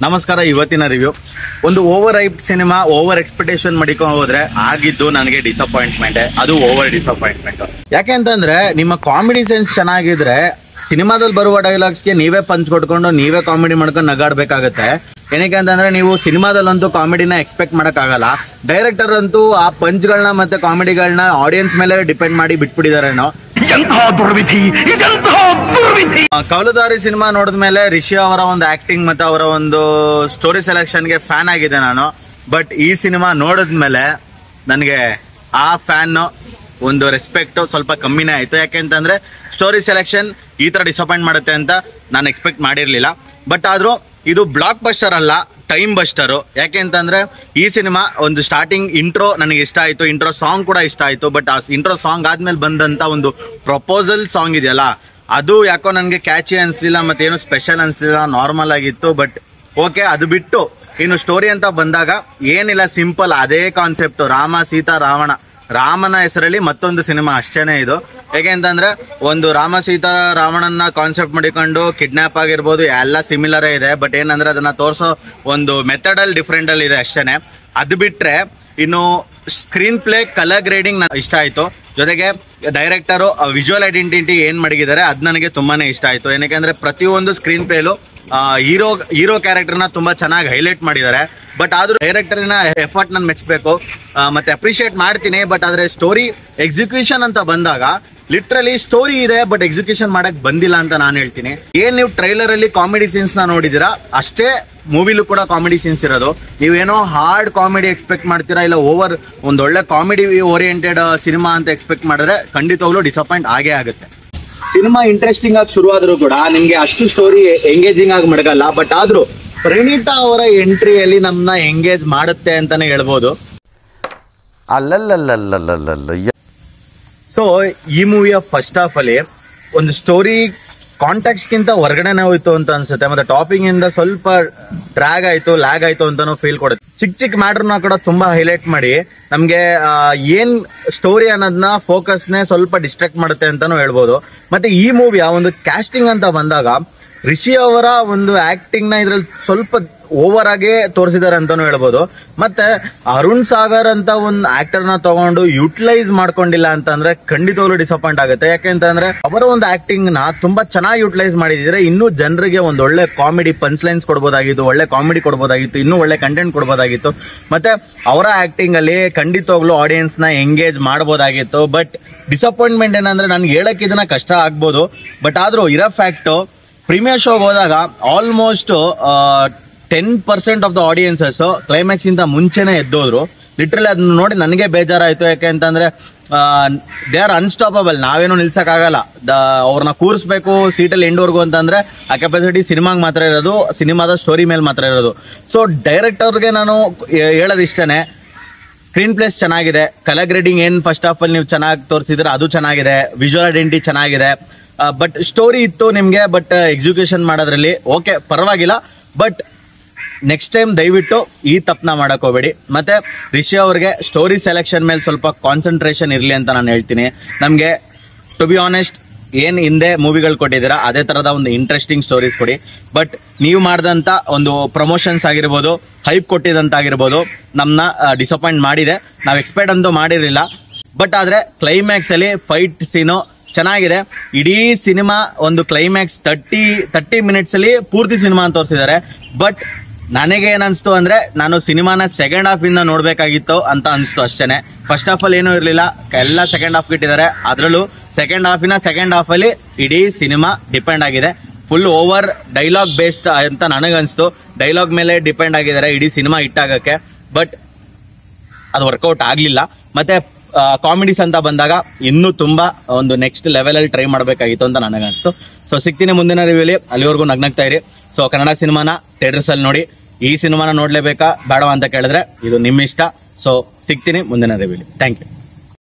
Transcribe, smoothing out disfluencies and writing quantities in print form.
ನಮಸ್ಕಾರ. ಇವತ್ತಿನ ರಿವ್ಯೂ ಒಂದು over hype cinema, over expectation ಮಾಡಿಕೊಂಡು ಹೋದ್ರೆ ಆಗಿದ್ದು ನನಗೆ ಡಿಸಪಾಯಿಂಟ್ಮೆಂಟ್. ಅದು ಓವರ್ ಡಿಸಪಾಯಿಂಟ್ಮೆಂಟ್. ಯಾಕೆ ಅಂತಂದ್ರೆ ನಿಮ್ಮ ಕಾಮಿಡಿ ಸೆನ್ಸ್ ಚೆನ್ನಾಗಿದ್ರೆ ಸಿನಿಮಾದಲ್ಲಿ ಬರುವ ಡೈಲಾಗ್ಸ್ಗೆ ನೀವೇ ಪಂಚ್ ಕೊಟ್ಕೊಂಡು ನೀವೇ ಕಾಮಿಡಿ ಮಾಡ್ಕೊಂಡು ನಗಾಡ್ಬೇಕಾಗತ್ತೆ. ಏನಕ್ಕೆ ಅಂತಂದ್ರೆ ನೀವು ಸಿನಿಮಾದಲ್ಲಂತೂ ಕಾಮಿಡಿನ ಎಕ್ಸ್ಪೆಕ್ಟ್ ಮಾಡೋಕ್ಕಾಗಲ್ಲ. ಡೈರೆಕ್ಟರ್ ಅಂತೂ ಆ ಪಂಚ್ಗಳನ್ನ ಮತ್ತೆ ಕಾಮಿಡಿಗಳನ್ನ ಆಡಿಯನ್ಸ್ ಮೇಲೆ ಡಿಪೆಂಡ್ ಮಾಡಿ ಬಿಟ್ಬಿಟ್ಟಿದಾರೇನೋ. ಕವಲುದಾರಿ ಸಿನಿಮಾ ನೋಡಿದ್ಮೇಲೆ ರಿಷಿ ಅವರ ಒಂದು ಆಕ್ಟಿಂಗ್ ಮತ್ತೆ ಅವರ ಒಂದು ಸ್ಟೋರಿ ಸೆಲೆಕ್ಷನ್ಗೆ ಫ್ಯಾನ್ ಆಗಿದೆ ನಾನು. ಬಟ್ ಈ ಸಿನಿಮಾ ನೋಡಿದ್ಮೇಲೆ ನನಗೆ ಆ ಫ್ಯಾನ್ ಒಂದು ರೆಸ್ಪೆಕ್ಟ್ ಸ್ವಲ್ಪ ಕಮ್ಮಿನೇ ಆಯ್ತು. ಯಾಕೆಂತಂದ್ರೆ ಸ್ಟೋರಿ ಸೆಲೆಕ್ಷನ್ ಈ ತರ ಡಿಸಪಾಯಿಂಟ್ ಮಾಡುತ್ತೆ ಅಂತ ನಾನು ಎಕ್ಸ್ಪೆಕ್ಟ್ ಮಾಡಿರ್ಲಿಲ್ಲ. ಬಟ್ ಆದ್ರೂ ಇದು ಬ್ಲಾಕ್ ಬಸ್ಟರ್ ಅಲ್ಲ, ಟೈಮ್ ಬಸ್ಟರು. ಯಾಕೆ ಅಂತಂದ್ರೆ ಈ ಸಿನಿಮಾ ಒಂದು ಸ್ಟಾರ್ಟಿಂಗ್ ಇಂಟ್ರೋ ನನಗೆ ಇಷ್ಟ ಆಯ್ತು, ಇಂಟ್ರೋ ಸಾಂಗ್ ಕೂಡ ಇಷ್ಟ ಆಯ್ತು. ಬಟ್ ಆ ಇಂಟ್ರೋ ಸಾಂಗ್ ಆದ್ಮೇಲೆ ಬಂದಂತ ಒಂದು ಪ್ರಪೋಸಲ್ ಸಾಂಗ್ ಇದೆಯಲ್ಲ, ಅದು ಯಾಕೋ ನನಗೆ ಕ್ಯಾಚಿ ಅನ್ಸ್ಲಿಲ್ಲ, ಮತ್ತೆ ಏನು ಸ್ಪೆಷಲ್ ಅನ್ಸ್ಲಿಲ್ಲ, ನಾರ್ಮಲ್ ಆಗಿತ್ತು. ಬಟ್ ಓಕೆ, ಅದು ಬಿಟ್ಟು ಇನ್ನು ಸ್ಟೋರಿ ಅಂತ ಬಂದಾಗ ಏನಿಲ್ಲ, ಸಿಂಪಲ್ ಅದೇ ಕಾನ್ಸೆಪ್ಟ್, ರಾಮ ಸೀತಾ ರಾವಣ, ರಾಮನ ಹೆಸರಲ್ಲಿ ಮತ್ತೊಂದು ಸಿನಿಮಾ ಅಷ್ಟೇನೆ ಇದು. ಹೇಗೆ ಅಂತಂದ್ರೆ ಒಂದು ರಾಮ ಸೀತಾ ರಾವಣನ ಕಾನ್ಸೆಪ್ಟ್ ಮಾಡಿಕೊಂಡು ಕಿಡ್ನಾಪ್ ಆಗಿರ್ಬೋದು, ಎಲ್ಲ ಸಿಮಿಲರೇ ಇದೆ. ಬಟ್ ಏನಂದ್ರೆ ಅದನ್ನ ತೋರಿಸೋ ಒಂದು ಮೆಥಡ್ ಅಲ್ಲಿ ಡಿಫ್ರೆಂಟ್ ಅಲ್ಲಿ ಇದೆ ಅಷ್ಟೇನೆ. ಅದು ಬಿಟ್ರೆ ಇನ್ನು ಸ್ಕ್ರೀನ್ ಪ್ಲೇ, ಕಲರ್ ಗ್ರೇಡಿಂಗ್ ಇಷ್ಟ ಆಯ್ತು. ಜೊತೆಗೆ ಡೈರೆಕ್ಟರು ವಿಜುವಲ್ ಐಡೆಂಟಿಟಿ ಏನ್ ಮಡಗಿದ್ದಾರೆ ಅದು ನನಗೆ ತುಂಬಾನೇ ಇಷ್ಟ ಆಯ್ತು. ಏನಕ್ಕೆ ಅಂದ್ರೆ ಪ್ರತಿಯೊಂದು ಸ್ಕ್ರೀನ್ ಪ್ಲೇಲು ಹೀರೋ ಕ್ಯಾರೆಕ್ಟರ್ನ ತುಂಬಾ ಚೆನ್ನಾಗಿ ಹೈಲೈಟ್ ಮಾಡಿದ್ದಾರೆ. ಬಟ್ ಆದ್ರೂ ಡೈರೆಕ್ಟರ್ನ ಎಫರ್ಟ್ ನಾನು ಮೆಚ್ಚಬೇಕು ಮತ್ತೆ ಅಪ್ರಿಷಿಯೇಟ್ ಮಾಡ್ತೀನಿ. ಬಟ್ ಆದ್ರೆ ಸ್ಟೋರಿ ಎಕ್ಸಿಕ್ಯೂಷನ್ ಅಂತ ಬಂದಾಗ ಲಿಟ್ರಲಿ ಸ್ಟೋರಿ ಇದೆ, ಬಟ್ ಎಕ್ಸಿಕ್ಯೂಷನ್ ಮಾಡಕ್ ಬಂದಿಲ್ಲ ಅಂತ ನಾನು ಹೇಳ್ತೀನಿ. ಏನ್ ನೀವು ಟ್ರೈಲರ್ ಅಲ್ಲಿ ಕಾಮಿಡಿ ಸೀನ್ಸ್ ನ ನೋಡಿದಿರಾ, ಅಷ್ಟೇ ಮೂವಿಲೂ ಕೂಡ ಕಾಮಿಡಿ ಸೀನ್ಸ್ ಇರೋದು. ನೀವೇನೋ ಹಾರ್ಡ್ ಕಾಮಿಡಿ ಎಕ್ಸ್ಪೆಕ್ಟ್ ಮಾಡ್ತೀರಾ, ಇಲ್ಲ ಓವರ್ ಒಂದೊಳ್ಳೆ ಕಾಮಿಡಿ ಓರಿಯೆಂಟೆಡ್ ಸಿನಿಮಾ ಅಂತ ಎಕ್ಸ್ಪೆಕ್ಟ್ ಮಾಡಿದ್ರೆ ಖಂಡಿತವಾಗ್ಲೂ ಡಿಸಪಾಯಿಂಟ್ ಆಗೇ ಆಗುತ್ತೆ. ಸಿನಿಮಾ ಇಂಟ್ರೆಸ್ಟಿಂಗ್ ಆಗಿ ಶುರುವಾದ್ರೂ ಕೂಡ ನಿಮ್ಗೆ ಅಷ್ಟು ಸ್ಟೋರಿ ಎಂಗೇಜಿಂಗ್ ಆಗಿ ಮಡಗಲ್ಲ. ಬಟ್ ಆದ್ರೂ ಪ್ರಣೀತಾ ಅವರ ಎಂಟ್ರಿಯಲ್ಲಿ ನಮ್ಮನ್ನ ಎಂಗೇಜ್ ಮಾಡುತ್ತೆ ಅಂತಾನೆ ಹೇಳ್ಬೋದು. ಸೊ ಈ ಮೂವಿಯ ಫಸ್ಟ್ ಹಾಫ್ ಅಲ್ಲಿ ಒಂದು ಸ್ಟೋರಿ ಕಾಂಟ್ಯಾಕ್ಟ್ ಗಿಂತ ಹೊರಗಡೆನೆ ಹೋಯ್ತು ಅಂತ ಅನ್ಸುತ್ತೆ. ಮತ್ತೆ ಟಾಪಿಂಗ್ ಇಂದ ಸ್ವಲ್ಪ ಡ್ರ್ಯಾಗ್ ಆಯ್ತು, ಲ್ಯಾಗ್ ಆಯ್ತು ಅಂತಾನು ಫೀಲ್ ಕೊಡುತ್ತೆ. ಚಿಕ್ಕ ಚಿಕ್ಕ ಮ್ಯಾಟರ್ನ ಕೂಡ ತುಂಬಾ ಹೈಲೈಟ್ ಮಾಡಿ ನಮ್ಗೆ ಏನ್ ಸ್ಟೋರಿ ಅನ್ನೋದನ್ನ ಫೋಕಸ್ನೇ ಸ್ವಲ್ಪ ಡಿಸ್ಟ್ರಾಕ್ಟ್ ಮಾಡುತ್ತೆ ಅಂತಾನು ಹೇಳ್ಬೋದು. ಮತ್ತೆ ಈ ಮೂವಿಯ ಒಂದು ಕ್ಯಾಸ್ಟಿಂಗ್ ಅಂತ ಬಂದಾಗ ರಿಷಿ ಅವರ ಒಂದು ಆಕ್ಟಿಂಗ್ ನ ಇದ್ರಲ್ಲಿ ಸ್ವಲ್ಪ ಓವರ್ ಆಗಿ ತೋರಿಸಿದ್ದಾರೆ ಅಂತಾನು ಹೇಳ್ಬೋದು. ಮತ್ತೆ ಅರುಣ್ ಸಾಗರ್ ಅಂತ ಒಂದು ಆಕ್ಟರ್ ನ ತಗೊಂಡು ಯುಟಿಲೈಸ್ ಮಾಡ್ಕೊಂಡಿಲ್ಲ ಅಂತಂದ್ರೆ ಖಂಡಿತವಾಗ್ಲೂ ಡಿಸಪಾಯಿಂಟ್ ಆಗುತ್ತೆ. ಯಾಕೆಂತಂದ್ರೆ ಅವರ ಒಂದು ಆಕ್ಟಿಂಗ್ ನ ತುಂಬಾ ಚೆನ್ನಾಗಿ ಯುಟಿಲೈಸ್ ಮಾಡಿದ್ರೆ ಇನ್ನೂ ಜನರಿಗೆ ಒಂದು ಒಳ್ಳೆ ಕಾಮಿಡಿ ಪಂಚ್ ಲೈನ್ಸ್ ಕೊಡ್ಬೋದಾಗಿತ್ತು, ಒಳ್ಳೆ ಕಾಮಿಡಿ ಕೊಡ್ಬೋದಾಗಿತ್ತು, ಇನ್ನೂ ಒಳ್ಳೆ ಕಂಟೆಂಟ್ ಕೊಡ್ಬೋದಾಗಿತ್ತು. ಮತ್ತೆ ಅವರ ಆಕ್ಟಿಂಗ್ ಅಲ್ಲಿ ಖಂಡಿತವಾಗ್ಲೂ ಆಡಿಯನ್ಸ್ ನ ಎಂಗೇಜ್ ಮಾಡ್ಬೋದಾಗಿತ್ತು. ಬಟ್ ಡಿಸಪಾಯಿಂಟ್ಮೆಂಟ್ ಏನಂದ್ರೆ ನನ್ಗೆ ಹೇಳಕ್ ಇದನ್ನ ಕಷ್ಟ ಆಗ್ಬೋದು. ಬಟ್ ಆದ್ರೂ ಇರೋ ಫ್ಯಾಕ್ಟ್, ಪ್ರೀಮಿಯರ್ ಶೋಗೆ ಹೋದಾಗ almost 10% of the audiences climax ಇಂದ ಮುಂಚೆನೆ ಎದ್ದೋದ್ರು. ಲಿಟ್ರಲಿ ಅದನ್ನ ನೋಡಿ ನನಗೆ ಬೇಜಾರಾಯ್ತು. ಯಾಕೆ ಅಂತಂದ್ರೆ ದೇ ಆರ್ ಅನ್ಸ್ಟಾಪಬಲ್, ನಾವೇನು ನಿಲ್ಸಕ್ಕಾಗಲ್ಲ. ಅವ್ರನ್ನ ಕೂರಿಸ್ಬೇಕು ಸೀಟಲ್ಲಿ ಎಂಡ್ವರೆಗೂ ಅಂತಂದ್ರೆ ಆ ಕೆಪಾಸಿಟಿ ಸಿನಿಮಾಗೆ ಮಾತ್ರ ಇರೋದು, ಸಿನಿಮಾದ ಸ್ಟೋರಿ ಮೇಲೆ ಮಾತ್ರ ಇರೋದು. ಸೊ ಡೈರೆಕ್ಟರ್ಗೆ ನಾನು ಹೇಳೋದಿಷ್ಟೇ, ಸ್ಕ್ರೀನ್ ಪ್ಲೇಸ್ ಚೆನ್ನಾಗಿದೆ, ಕಲರ್ ಗ್ರೇಡಿಂಗ್ ಏನು ಫಸ್ಟ್ ಹಾಫ್ ಅಲ್ಲಿ ನೀವು ಚೆನ್ನಾಗಿ ತೋರಿಸಿದ್ರೆ ಅದು ಚೆನ್ನಾಗಿದೆ, ವಿಜುವಲ್ ಐಡೆಂಟಿಟಿ ಚೆನ್ನಾಗಿದೆ. ಬಟ್ ಸ್ಟೋರಿ ಇತ್ತು ನಿಮಗೆ, ಬಟ್ ಎಕ್ಸಿಕ್ಯೂಷನ್ ಮಾಡೋದ್ರಲ್ಲಿ ಓಕೆ ಪರವಾಗಿಲ್ಲ. ಬಟ್ ನೆಕ್ಸ್ಟ್ ಟೈಮ್ ದಯವಿಟ್ಟು ಈ ತಪ್ಪನ್ನ ಮಾಡಕ್ ಹೋಗ್ಬೇಡಿ. ಮತ್ತೆ ರಿಷಿ ಅವ್ರಿಗೆ ಸ್ಟೋರಿ ಸೆಲೆಕ್ಷನ್ ಮೇಲೆ ಸ್ವಲ್ಪ ಕಾನ್ಸಂಟ್ರೇಷನ್ ಇರಲಿ ಅಂತ ನಾನು ಹೇಳ್ತೀನಿ. ನಮಗೆ ಟು ಬಿ ಆನೆಸ್ಟ್ ಏನು ಹಿಂದೆ ಮೂವಿಗಳು ಕೊಟ್ಟಿದ್ದೀರಾ ಅದೇ ಥರದ ಒಂದು ಇಂಟ್ರೆಸ್ಟಿಂಗ್ ಸ್ಟೋರೀಸ್ ಕೊಡಿ. ಬಟ್ ನೀವು ಮಾಡಿದಂಥ ಒಂದು ಪ್ರಮೋಷನ್ಸ್ ಆಗಿರ್ಬೋದು, ಹೈಪ್ ಕೊಟ್ಟಿದ್ದಂತಾಗಿರ್ಬೋದು, ನಮ್ಮನ್ನ ಡಿಸಪಾಯಿಂಟ್ ಮಾಡಿದೆ. ನಾವು ಎಕ್ಸ್ಪೆಕ್ಟ್ ಅಂತೂ ಮಾಡಿರಲಿಲ್ಲ. ಬಟ್ ಆದರೆ ಕ್ಲೈಮ್ಯಾಕ್ಸಲ್ಲಿ ಫೈಟ್ ಸೀನು ಚೆನ್ನಾಗಿದೆ. ಇಡೀ ಸಿನಿಮಾ ಒಂದು ಕ್ಲೈಮ್ಯಾಕ್ಸ್ 30 ಮಿನಿಟ್ಸಲ್ಲಿ ಪೂರ್ತಿ ಸಿನಿಮಾ ಅಂತ ತೋರಿಸಿದ್ದಾರೆ. ಬಟ್ ನನಗೆ ಏನನ್ನಿಸ್ತು ಅಂದರೆ ನಾನು ಸಿನಿಮಾನ ಸೆಕೆಂಡ್ ಹಾಫಿಂದ ನೋಡಬೇಕಾಗಿತ್ತು ಅಂತ ಅನಿಸ್ತು ಅಷ್ಟೇ. ಫಸ್ಟ್ ಹಾಫಲ್ಲಿ ಏನೂ ಇರಲಿಲ್ಲ, ಎಲ್ಲ ಸೆಕೆಂಡ್ ಹಾಫ್ ಇಟ್ಟಿದ್ದಾರೆ. ಅದರಲ್ಲೂ ಸೆಕೆಂಡ್ ಹಾಫಲ್ಲಿ ಇಡೀ ಸಿನಿಮಾ ಡಿಪೆಂಡ್ ಆಗಿದೆ. ಫುಲ್ ಓವರ್ ಡೈಲಾಗ್ ಬೇಸ್ಡ್ ಅಂತ ನನಗನ್ನಿಸ್ತು. ಡೈಲಾಗ್ ಮೇಲೆ ಡಿಪೆಂಡ್ ಆಗಿದ್ದಾರೆ ಇಡೀ ಸಿನಿಮಾ ಹಿಟ್ಟಾಗಕ್ಕೆ. ಬಟ್ ಅದು ವರ್ಕೌಟ್ ಆಗಲಿಲ್ಲ. ಮತ್ತು ಕಾಮಿಡೀಸ್ ಅಂತ ಬಂದಾಗ ಇನ್ನೂ ತುಂಬ ಒಂದು ನೆಕ್ಸ್ಟ್ ಲೆವೆಲಲ್ಲಿ ಟ್ರೈ ಮಾಡಬೇಕಾಗಿತ್ತು ಅಂತ ನನಗನ್ನಿಸ್ತು. ಸೊ ಸಿಗ್ತೀನಿ ಮುಂದಿನ ರಿವ್ಯೂಲಿ, ಅಲ್ಲಿವರೆಗೂ ನಗ್ನಗ್ತಾ ಇರಿ. ಸೊ ಕನ್ನಡ ಸಿನಿಮಾನ ಥಿಯೇಟರ್ಸಲ್ಲಿ ನೋಡಿ. ಈ ಸಿನಿಮಾನ ನೋಡಲೇಬೇಕಾ ಬೇಡವಾ ಅಂತ ಕೇಳಿದ್ರೆ ಇದು ನಿಮ್ಮ ಇಷ್ಟ. ಸೊ ಸಿಗ್ತೀನಿ ಮುಂದಿನ ರಿವ್ಯೂಲಿ. Thank you.